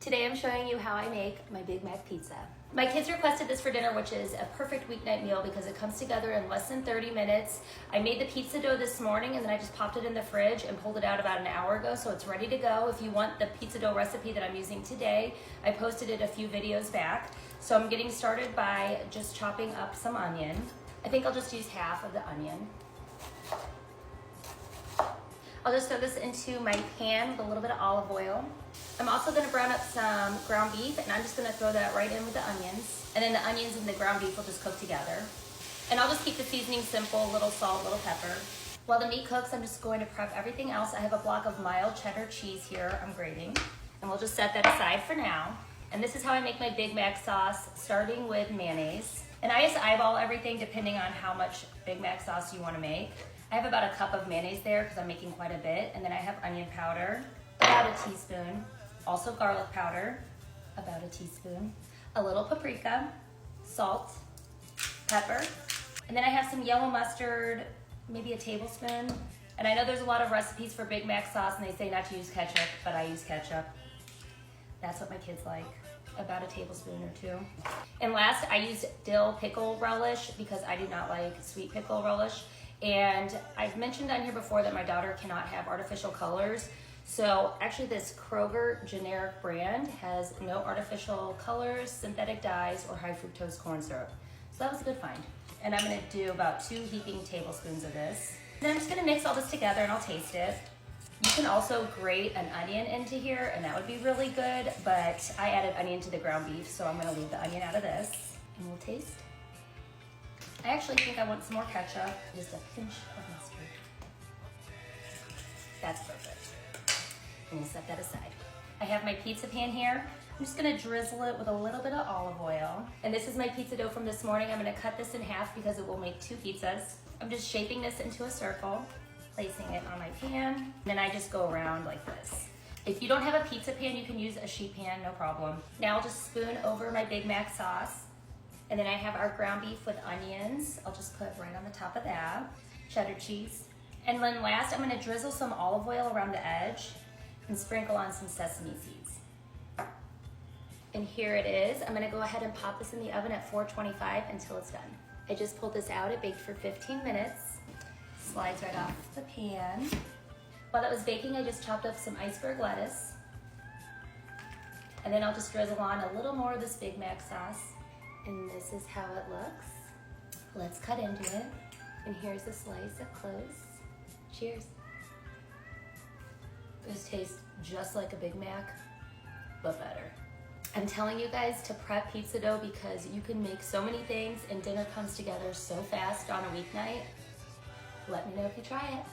Today I'm showing you how I make my Big Mac pizza. My kids requested this for dinner, which is a perfect weeknight meal because it comes together in less than 30 minutes. I made the pizza dough this morning and then I just popped it in the fridge and pulled it out about an hour ago, so it's ready to go. If you want the pizza dough recipe that I'm using today, I posted it a few videos back. So I'm getting started by just chopping up some onion. I think I'll just use half of the onion. I'll just throw this into my pan with a little bit of olive oil. I'm also gonna brown up some ground beef, and I'm just gonna throw that right in with the onions. And then the onions and the ground beef will just cook together. And I'll just keep the seasoning simple, little salt, little pepper. While the meat cooks, I'm just going to prep everything else. I have a block of mild cheddar cheese here I'm grating. And we'll just set that aside for now. And this is how I make my Big Mac sauce, starting with mayonnaise. And I just eyeball everything depending on how much Big Mac sauce you wanna make. I have about a cup of mayonnaise there because I'm making quite a bit. And then I have onion powder, about a teaspoon. Also garlic powder, about a teaspoon. A little paprika, salt, pepper. And then I have some yellow mustard, maybe a tablespoon. And I know there's a lot of recipes for Big Mac sauce and they say not to use ketchup, but I use ketchup. That's what my kids like, about a tablespoon or two. And last, I used dill pickle relish because I do not like sweet pickle relish. And I've mentioned on here before that my daughter cannot have artificial colors. So actually this Kroger generic brand has no artificial colors, synthetic dyes, or high fructose corn syrup. So that was a good find. And I'm gonna do about 2 heaping tablespoons of this. Then I'm just gonna mix all this together and I'll taste it. You can also grate an onion into here and that would be really good, but I added onion to the ground beef, so I'm gonna leave the onion out of this. And we'll taste. I actually think I want some more ketchup, just a pinch of mustard. That's perfect. And we'll set that aside. I have my pizza pan here. I'm just gonna drizzle it with a little bit of olive oil. And this is my pizza dough from this morning. I'm gonna cut this in half because it will make 2 pizzas. I'm just shaping this into a circle, placing it on my pan. And then I just go around like this. If you don't have a pizza pan, you can use a sheet pan, no problem. Now I'll just spoon over my Big Mac sauce. And then I have our ground beef with onions. I'll just put right on the top of that. Cheddar cheese. And then last, I'm gonna drizzle some olive oil around the edge and sprinkle on some sesame seeds. And here it is. I'm gonna go ahead and pop this in the oven at 425 until it's done. I just pulled this out. It baked for 15 minutes. Slides right off the pan. While that was baking, I just chopped up some iceberg lettuce. And then I'll just drizzle on a little more of this Big Mac sauce. And this is how it looks. Let's cut into it. And here's a slice up close. Cheers. This tastes just like a Big Mac, but better. I'm telling you guys to prep pizza dough because you can make so many things and dinner comes together so fast on a weeknight. Let me know if you try it.